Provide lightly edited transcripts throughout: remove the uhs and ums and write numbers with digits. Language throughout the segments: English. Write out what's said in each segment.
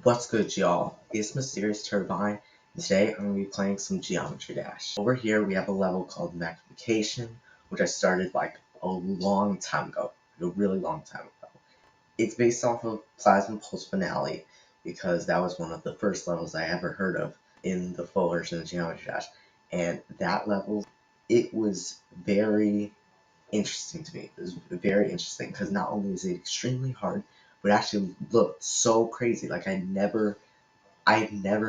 What's good, y'all? It's Mysterious Turbine, and today I'm going to be playing some Geometry Dash. Over here we have a level called Magnification, which I started like a long time ago, a really long time ago. It's based off of Plasma Pulse Finale, because that was one of the first levels I ever heard of in the full version of Geometry Dash. And that level, it was very interesting to me. It was very interesting because not only is it extremely hard, but it actually looked so crazy. Like I'd never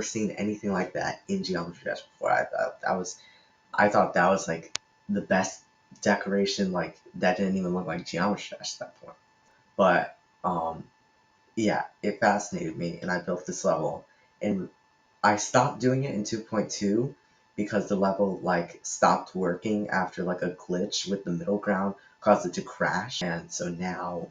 seen anything like that in Geometry Dash before. I thought that was like the best decoration. Like that didn't even look like Geometry Dash at that point. But yeah, it fascinated me, and I built this level, and I stopped doing it in 2.2 because the level like stopped working after like a glitch with the Middleground caused it to crash, and so now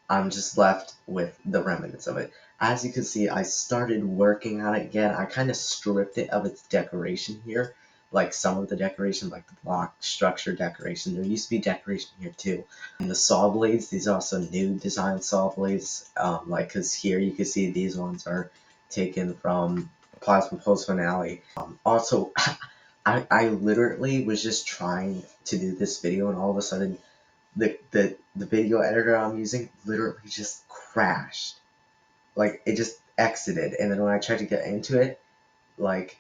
I'm just left with the remnants of it. As you can see, I started working on it again. I kind of stripped it of its decoration here, like some of the decoration, like the block structure decoration. There used to be decoration here too. And the saw blades, these are also new design saw blades, because here you can see these ones are taken from Plasma Pulse Finale. Also, I literally was just trying to do this video, and all of a sudden the video editor I'm using literally just crashed. Like it just exited, and then when I tried to get into it, like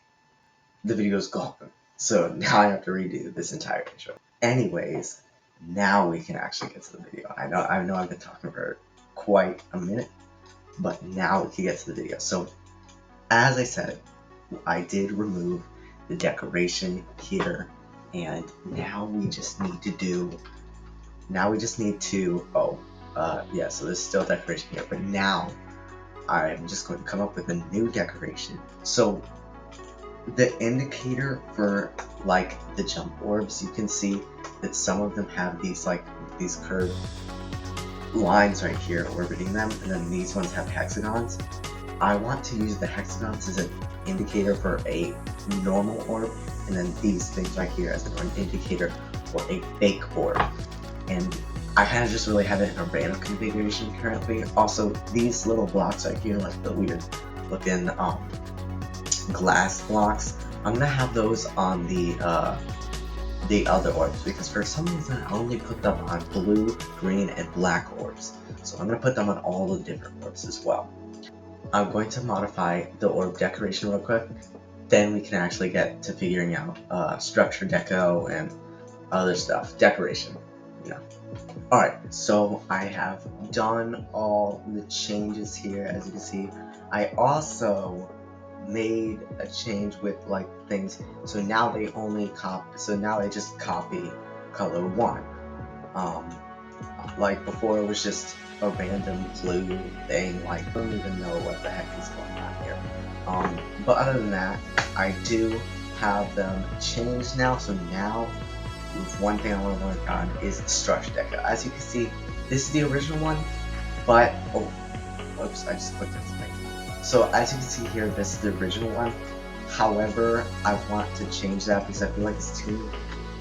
the video's gone. So now I have to redo this entire intro. Anyways, now we can actually get to the video. I know I've been talking for quite a minute, but now we can get to the video. So as I said, I did remove the decoration here, and now we just need to yeah, so there's still decoration here, but now I'm just going to come up with a new decoration. So the indicator for like the jump orbs, you can see that some of them have these curved lines right here orbiting them, and then these ones have hexagons. I want to use the hexagons as an indicator for a normal orb, and then these things right here as an indicator for a fake orb. And I kind of just really have it in a random configuration currently. Also, these little blocks right here, like the weird looking glass blocks, I'm gonna have those on the other orbs, because for some reason I only put them on blue, green, and black orbs. So I'm gonna put them on all the different orbs as well. I'm going to modify the orb decoration real quick, then we can actually get to figuring out structure deco and other stuff. Decoration, you know. Alright, so I have done all the changes here, as you can see. I also made a change with like things, so now they just copy color 1. Like before it was just a random blue thing, like I don't even know what the heck is going on here. But other than that, I do have them changed now, so now one thing I want to work on is the structure deco. As you can see, this is the original one, but oops, I just clicked on something. So as you can see here, this is the original one. However, I want to change that because I feel like it's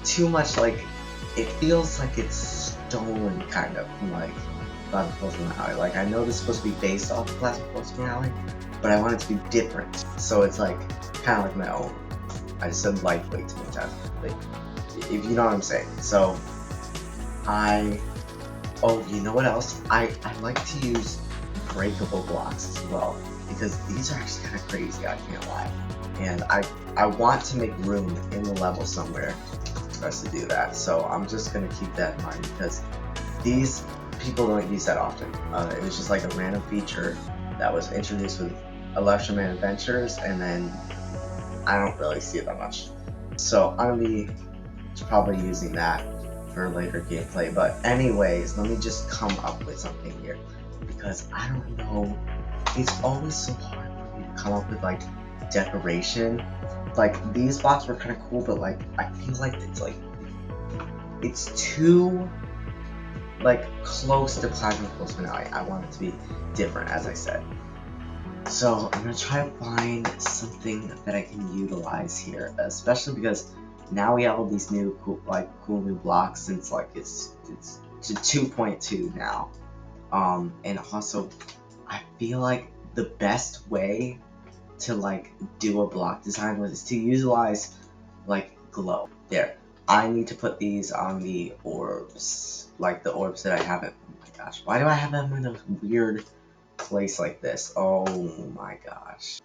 too much, like it feels like it's stolen kind of from like Plasma Pulse Finale. Like I know this is supposed to be based off of Plasma Pulse Finale, but I want it to be different. So it's like kind of like my own. I just said lightweight too many times. Like, if you know what I'm saying. So you know what else? I like to use breakable blocks as well, because these are actually kind of crazy, I can't lie. And I want to make room in the level somewhere for us to do that. So I'm just gonna keep that in mind, because these people don't use that often. It was just like a random feature that was introduced with Electroman Adventures, and then I don't really see it that much. So I'm gonna be probably using that for later gameplay. But anyways, let me just come up with something here, because I don't know, it's always so hard for me to come up with like decoration. Like these blocks were kind of cool, but like I feel like it's too like close to Plasma Pulse Finale. I want it to be different, as I said. So I'm gonna try to find something that I can utilize here, especially because now we have all these new cool new blocks, since like it's to 2.2 now. And also I feel like the best way to like do a block design was to utilize like glow. There, I need to put these on the orbs, like the orbs that I haven't. Oh my gosh, why do I have them in a weird place like this? Oh my gosh.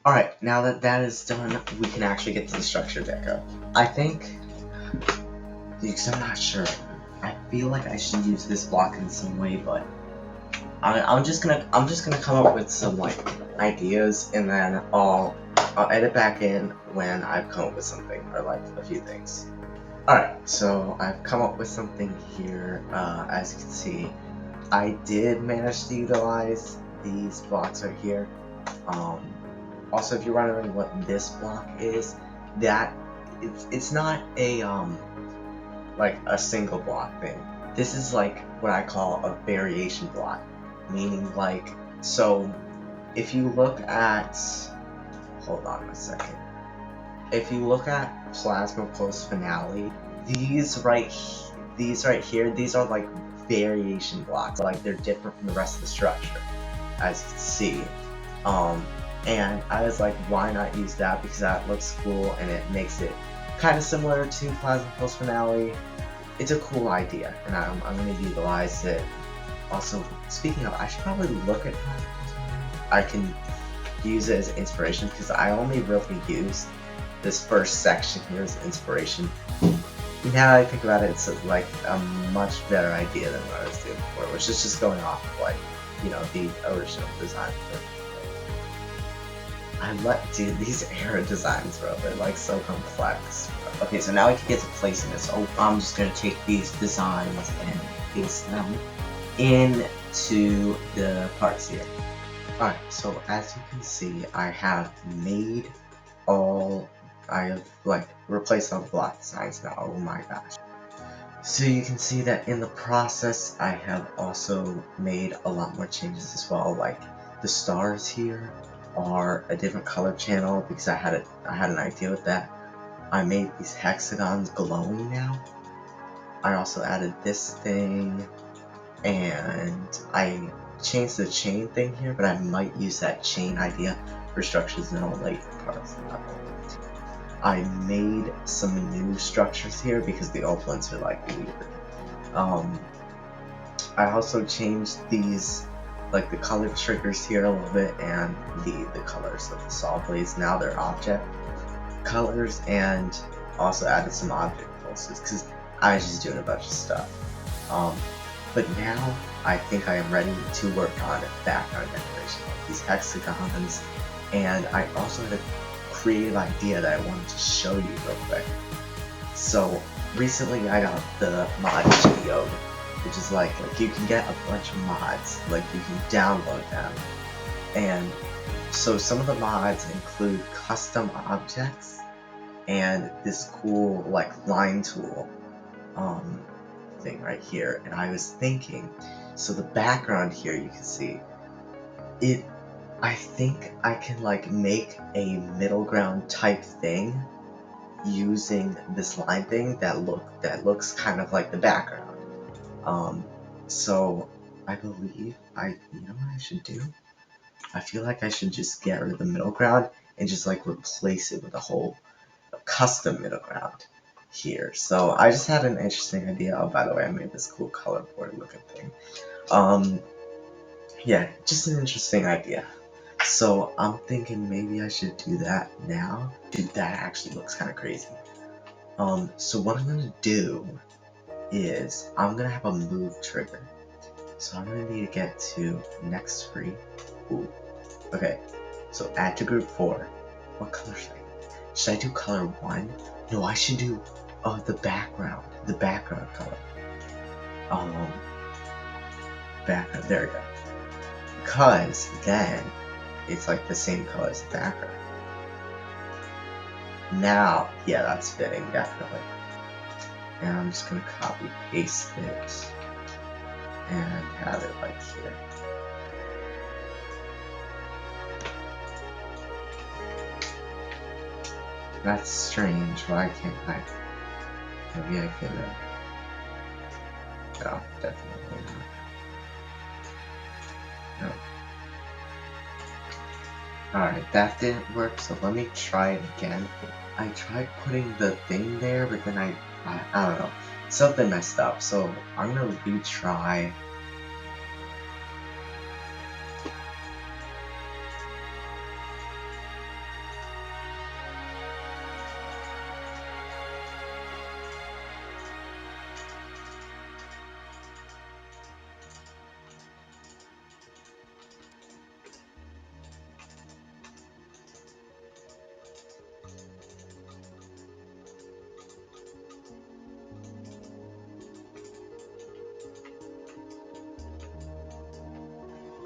Alright, now that that is done, we can actually get to the structure deco. I think, because I'm not sure, I feel like I should use this block in some way, but I'm just gonna come up with some like ideas, and then I'll edit back in when I've come up with something, or like a few things. Alright, so I've come up with something here. As you can see, I did manage to utilize these blocks right here. Also, if you're wondering what this block is, that it's not a like a single block thing. This is like what I call a variation block, meaning like, so if you look at, hold on a second, if you look at Plasma Post Finale, these right here, these are like variation blocks, like they're different from the rest of the structure, as you can see. And I was like, why not use that, because that looks cool and it makes it kind of similar to Plasma Post Finale. It's a cool idea, and I'm going to utilize it. Also, speaking of, I should probably look at Plasma Post Finale. I can use it as inspiration, because I only really used this first section here as inspiration. Now that I think about it, it's like a much better idea than what I was doing before, which is just going off of like, you know, the original design. Dude, these era designs, bro, they're like so complex. Okay, so now we can get to placing this. So I'm just gonna take these designs and paste them into the parts here. Alright, so as you can see, I have like replaced all the block designs now. Oh my gosh. So you can see that in the process, I have also made a lot more changes as well. Like the stars here are a different color channel because I had an idea with that. I made these hexagons glowing now. I also added this thing, and I changed the chain thing here, but I might use that chain idea for structures in a later part of the level. I made some new structures here because the old ones are like weird. I also changed these, like the color triggers here a little bit, and the colors of the saw blades. Now they're object colors, and also added some object pulses because I was just doing a bunch of stuff. But now I think I am ready to work on background decoration, like these hexagons, and I also had a creative idea that I wanted to show you real quick. So recently I got the mod Geode, which is like you can get a bunch of mods, like you can download them, and so some of the mods include custom objects and this cool like line tool thing right here. And I was thinking, so the background here, you can see it, I think I can like make a middle ground type thing using this line thing that looks kind of like the background. So I believe you know what I should do? I feel like I should just get rid of the middle ground and just like replace it with a whole custom middle ground here. So I just had an interesting idea. Oh, by the way, I made this cool color board looking thing. Yeah, just an interesting idea. So I'm thinking maybe I should do that now. Dude, that actually looks kind of crazy. So what I'm gonna do is I'm gonna have a move trigger. So I'm gonna need to get to next free. Ooh. Okay. So add to group 4. What color should I do? Should I do color 1? No, I should do the background. The background color. Background. There we go. Because then it's like the same color as the background. Now, yeah, that's fitting, definitely. And I'm just gonna copy paste it and have it like here. That's strange. Why can't I? Maybe I could. No, definitely not. No. Alright, that didn't work, so let me try it again. I tried putting the thing there, but then I don't know. Something messed up, so I'm gonna retry.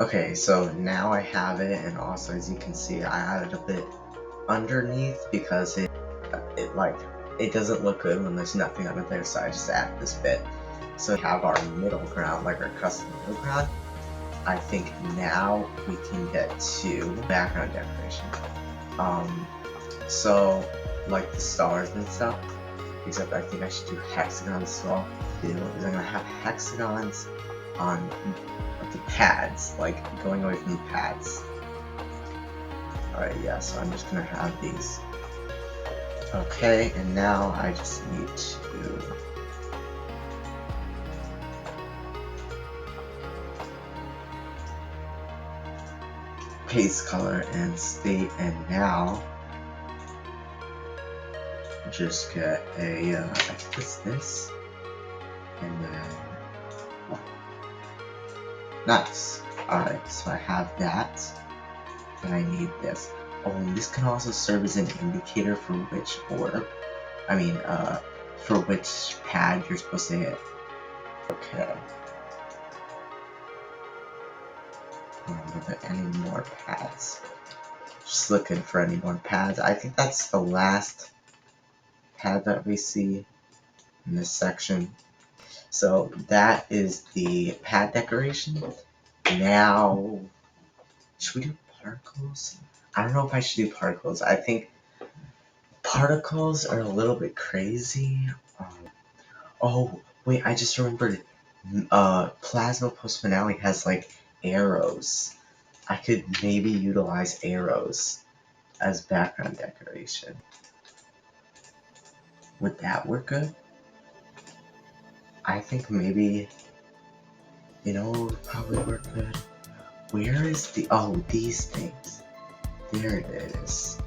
Okay, so now I have it, and also as you can see, I added a bit underneath because it doesn't look good when there's nothing under there, so I just add this bit. So we have our middle ground, like our custom middle ground. I think now we can get to background decoration. So like the stars and stuff, except I think I should do hexagons as well. Because I'm gonna have hexagons on the pads, like going away from the pads. Alright, yeah, so I'm just gonna have these. Okay, and now I just need to paste color and state, and now just get a I think it's this, and then nice. Alright, so I have that, and I need this. Oh, and this can also serve as an indicator for which orb, for which pad you're supposed to hit. Okay. Are there any more pads? Just looking for any more pads. I think that's the last pad that we see in this section. So that is the pad decoration. Now, should we do particles? I don't know if I should do particles. I think particles are a little bit crazy. Oh, wait, I just remembered. Plasma Post Finale has like arrows. I could maybe utilize arrows as background decoration. Would that work good? I think maybe, would probably work good. Where is these things. There it is.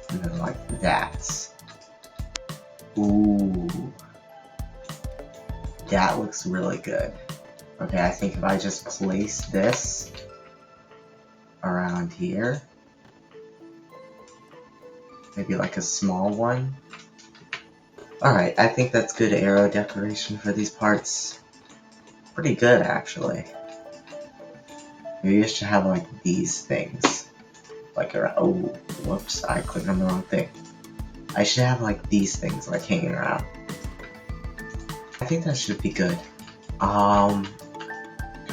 And then like that. Ooh. That looks really good. Okay, I think if I just place this around here, maybe like a small one. Alright, I think that's good arrow decoration for these parts. Pretty good, actually. Maybe I should have like these things. Like around. Oh, whoops, I clicked on the wrong thing. I should have like these things like hanging around. I think that should be good. Can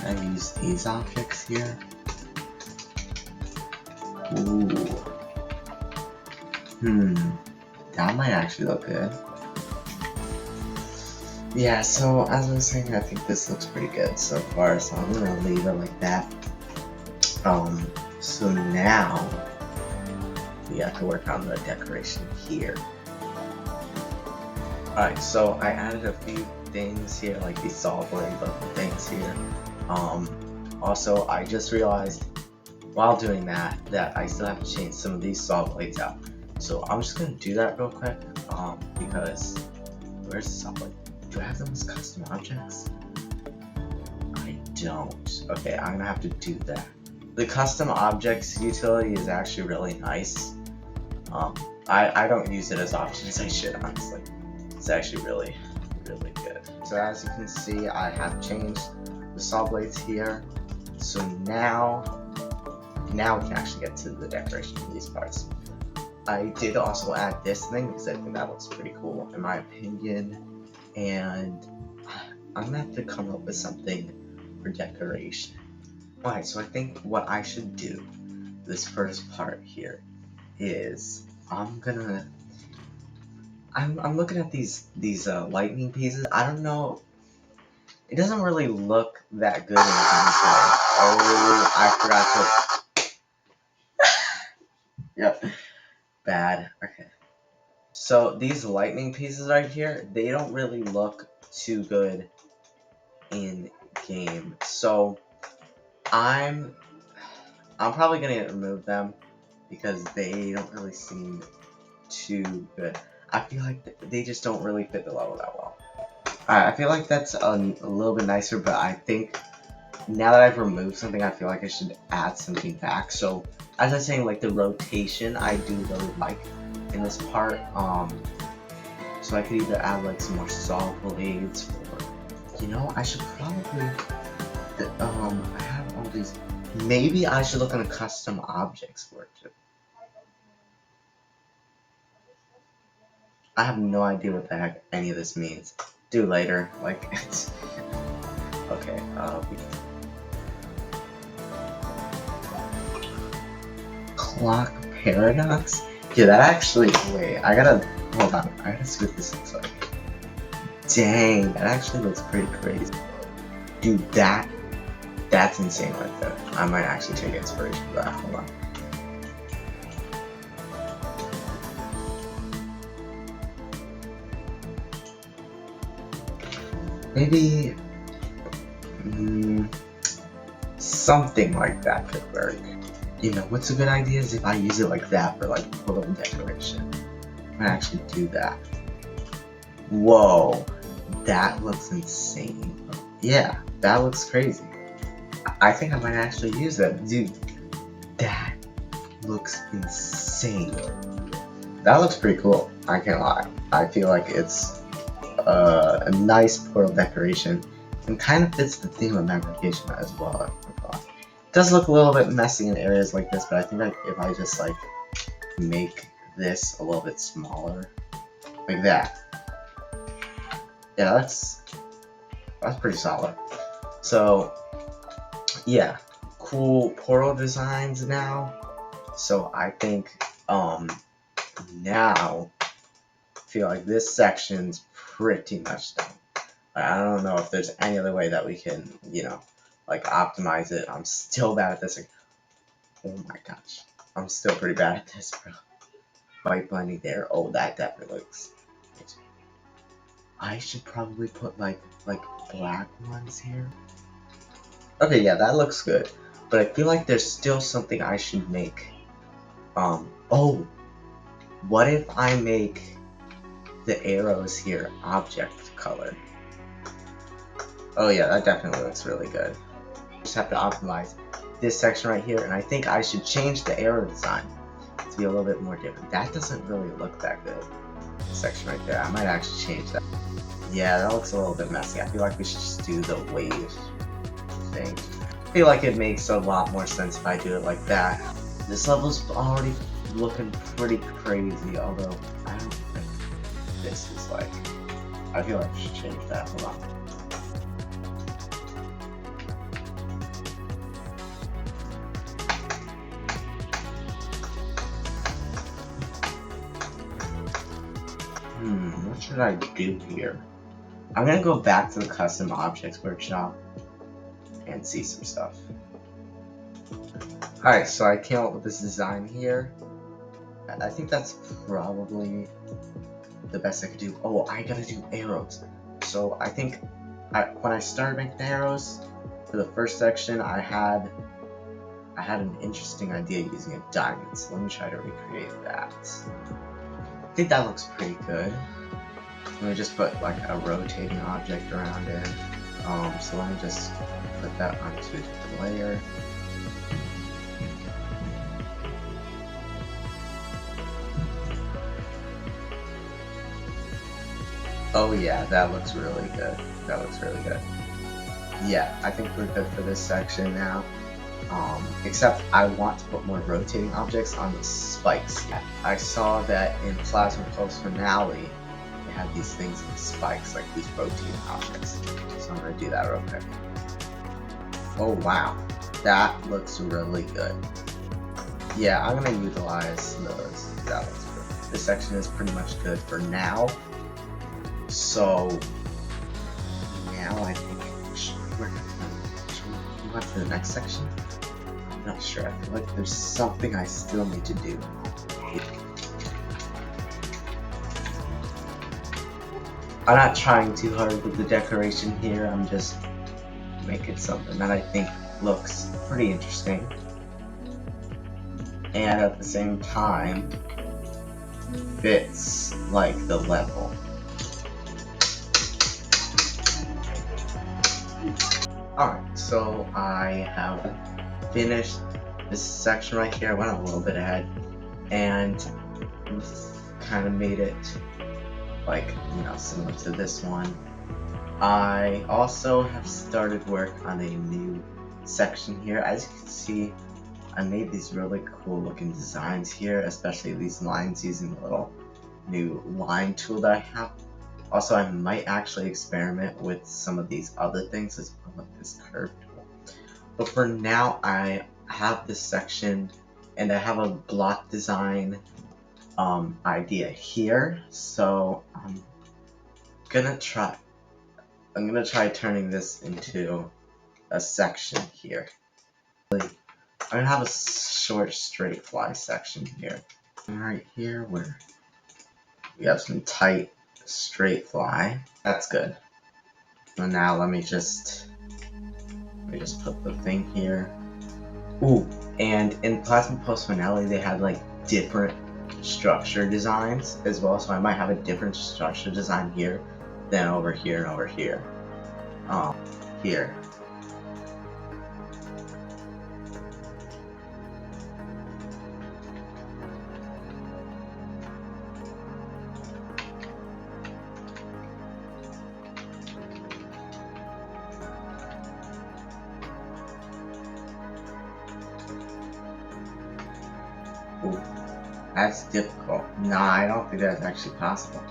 I use these objects here? Ooh. That might actually look good. Yeah, so as I was saying, I think this looks pretty good so far, so I'm gonna leave it like that. So now we have to work on the decoration here. Alright, so I added a few things here, like these saw blade looking things here. Also, I just realized while doing that I still have to change some of these saw blades out. So I'm just gonna do that real quick, because where's the saw blade? Do I have them as custom objects? I don't. Okay, I'm gonna have to do that. The custom objects utility is actually really nice. I don't use it as often as I should, honestly. It's actually really, really good. So as you can see, I have changed the saw blades here. So now we can actually get to the decoration of these parts. I did also add this thing because I think that looks pretty cool in my opinion. And I'm gonna have to come up with something for decoration. Alright, so I think what I should do this first part here is I'm looking at these lightning pieces. I don't know, it doesn't really look that good in gameplay. Oh, I forgot to. Yep. Bad. Okay. So these lightning pieces right here, they don't really look too good in game. So I'm probably gonna remove them because they don't really seem too good. I feel like they just don't really fit the level that well. Alright, I feel like that's a little bit nicer, but I think now that I've removed something, I feel like I should add something back. So as I was saying, like the rotation, I do really like in this part. So I could either add like some more saw blades, or I should probably. I have all these. Maybe I should look on a custom objects for it too. I have no idea what the heck any of this means. Do later, like it's okay. Clock paradox. Yeah, that actually. Wait, I gotta hold on. I gotta see what this looks like. Dang, that actually looks pretty crazy. Dude, that's insane right there. I might actually take inspiration for that. Hold on. Maybe something like that could work. What's a good idea is if I use it like that for like a little decoration. I might actually do that. Whoa, that looks insane. Yeah, that looks crazy. I think I might actually use that. Dude, that looks insane. That looks pretty cool, I can't lie. I feel like it's a nice portal decoration and kind of fits the theme of Magnification as well. It does look a little bit messy in areas like this, but I think if I just like make this a little bit smaller, like that, yeah, that's pretty solid. So yeah, cool portal designs now. So I think now I feel like this section's pretty much done. I don't know if there's any other way that we can, like optimize it. I'm still bad at this. Oh my gosh, I'm still pretty bad at this, bro. White blending there. Oh, that definitely looks. I should probably put like black ones here. Okay, yeah, that looks good. But I feel like there's still something I should make. Oh, what if I make the arrows here object color? Oh yeah, that definitely looks really good. Just have to optimize this section right here, and I think I should change the arrow design to be a little bit more different. That doesn't really look that good. This section right there, I might actually change that. Yeah, that looks a little bit messy. I feel like we should just do the wave thing. I feel like it makes a lot more sense if I do it like that. This level's already looking pretty crazy, although I don't think this is like. I feel like I should change that. Hold on. What should I do here? I'm gonna go back to the custom objects workshop and see some stuff. Alright, so I came up with this design here. I think that's probably the best I could do. Oh, I gotta do arrows. So I think when I started making the arrows for the first section, I had an interesting idea using a diamond. So let me try to recreate that. I think that looks pretty good. Let me just put like a rotating object around it. So let me just put that onto the layer. Oh yeah, that looks really good. That looks really good. Yeah, I think we're good for this section now. Except I want to put more rotating objects on the spikes. I saw that in Plasma Pulse Finale, they had these things with spikes, like these rotating objects. So I'm gonna do that real quick. Oh wow, that looks really good. Yeah, I'm gonna utilize those. That looks good. This section is pretty much good for now. So now I think we're gonna move on to the next section? I'm not sure. I feel like there's something I still need to do. I'm not trying too hard with the decoration here. I'm just making something that I think looks pretty interesting. And at the same time, fits like the level. Alright, so I have finished this section right here. I went a little bit ahead and kind of made it like, similar to this one. I also have started work on a new section here. As you can see, I made these really cool looking designs here, especially these lines using the little new line tool that I have. Also, I might actually experiment with some of these other things as well, like this curve tool. But for now, I have this section and I have a block design idea here. So I'm gonna try turning this into a section here. I'm gonna have a short straight fly section here. And right here where we have some tight straight fly. That's good. So now let me just put the thing here. Ooh, and in Plasma Post Finale they had like different structure designs as well, so I might have a different structure design here than over here and over here. Here. Ooh, that's difficult. Nah, I don't think that's actually possible.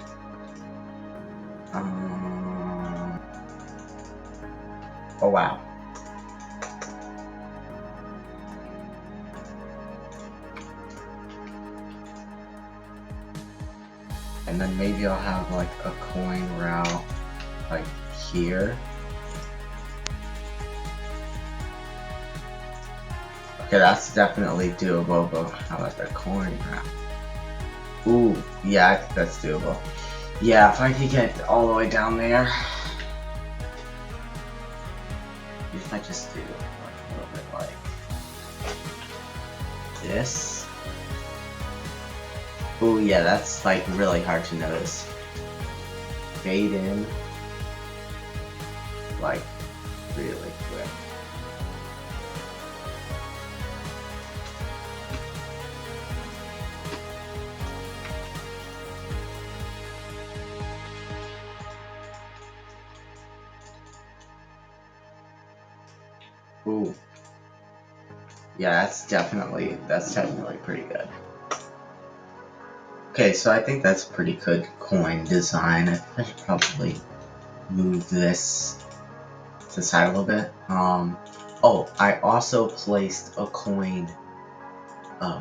Oh wow. And then maybe I'll have like a coin route like here. Okay, that's definitely doable, but how about the coin route? Ooh, yeah, I think that's doable. Yeah, if I could get all the way down there. If I just do like a little bit like this. Ooh, yeah, that's like really hard to notice. Fade in like really quick. Ooh. Yeah, that's definitely pretty good. Okay, so I think that's a pretty good coin design. I should probably move this to the side a little bit. Oh, I also placed a coin,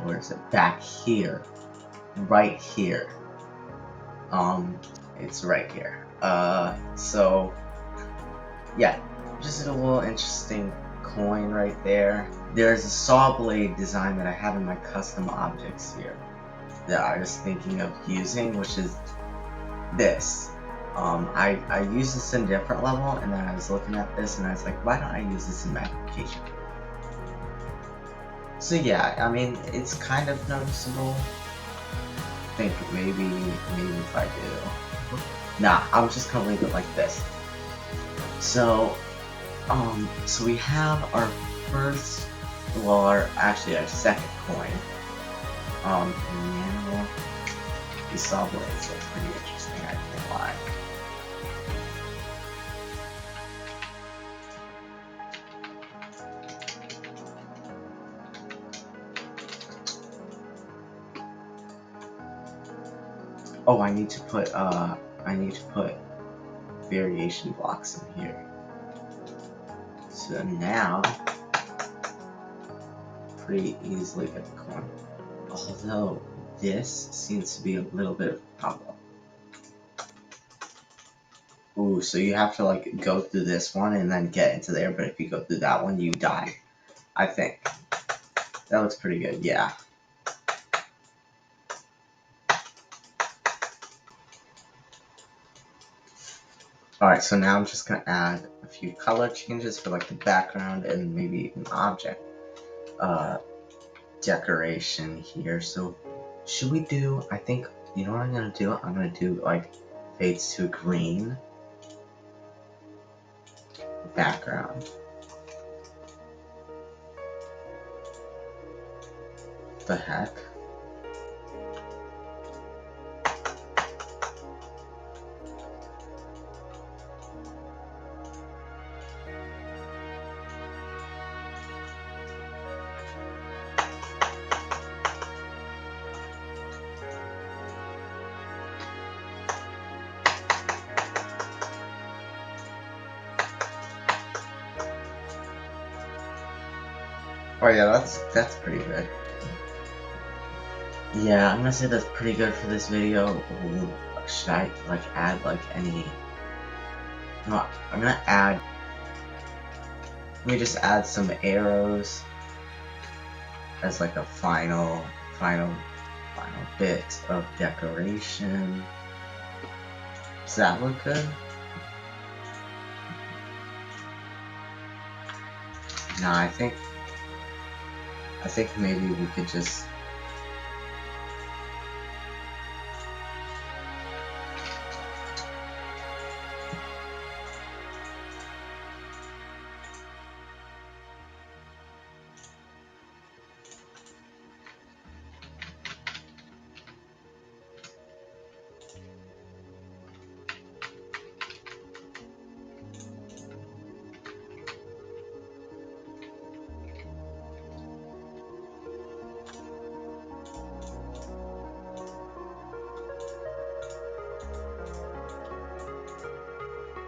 where is it? Back here. Right here. It's right here. So, yeah, just a little interesting coin right there. There's a saw blade design that I have in my custom objects here that I was thinking of using, which is this. I use this in a different level, and then I was looking at this and I was like, why don't I use this in Magnification? So yeah, I mean, it's kind of noticeable. I think maybe if I do. Nah, I'm just gonna leave it like this. So, so we have our first, well, actually our second coin. Now, these saw blades look pretty interesting, I can't lie. Oh, I need to put variation blocks in here. So now, pretty easily get the coin. Although, this seems to be a little bit of a problem. Ooh, so you have to like go through this one and then get into there, but if you go through that one, you die. I think. That looks pretty good, yeah. Alright, so now I'm just gonna add a few color changes for like the background and maybe an object decoration here. So should we do, I think, you know what I'm gonna do? I'm gonna do like fades to green background. The heck? Oh yeah, that's pretty good. Yeah, I'm gonna say that's pretty good for this video. Ooh, should I like add like any? No, I'm gonna add. Let me just add some arrows as like a final bit of decoration. Does that look good? Nah, I think maybe we could just.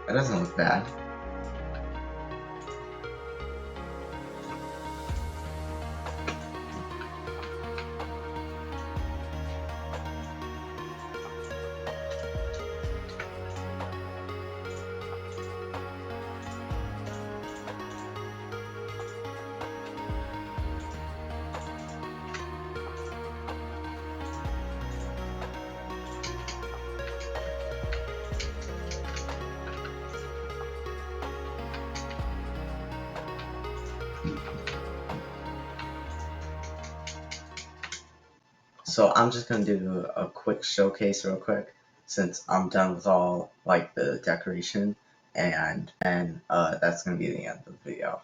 That doesn't look bad. So I'm just gonna do a quick showcase real quick since I'm done with all like the decoration, and that's gonna be the end of the video.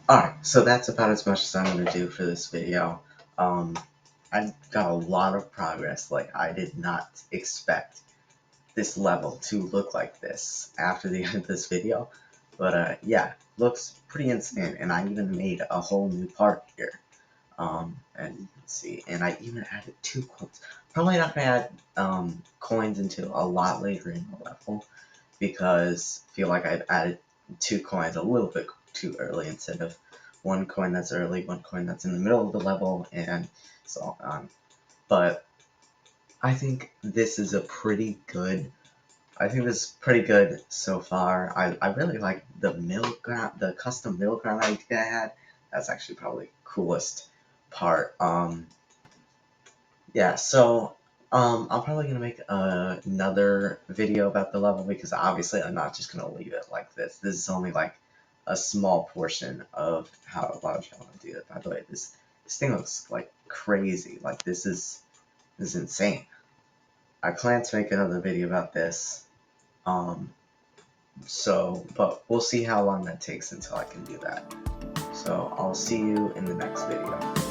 Alright, so that's about as much as I'm going to do for this video. I got a lot of progress. Like, I did not expect this level to look like this after the end of this video. But yeah, looks pretty insane, and I even made a whole new part here. And you can see, and I even added 2 coins. Probably not going to add coins until a lot later in the level, because I feel like I've added 2 coins a little bit too early instead of 1 coin that's early, 1 coin that's in the middle of the level, and so on. But I think this is pretty good so far. I really like the Middleground, the custom Middleground idea I had. That's actually probably the coolest part. Yeah, so I'm probably gonna make another video about the level, because obviously I'm not just gonna leave it like this. This is only like a small portion of how large I want to do it. By the way, this thing looks like crazy. Like this is insane. I plan to make another video about this. But we'll see how long that takes until I can do that. So I'll see you in the next video.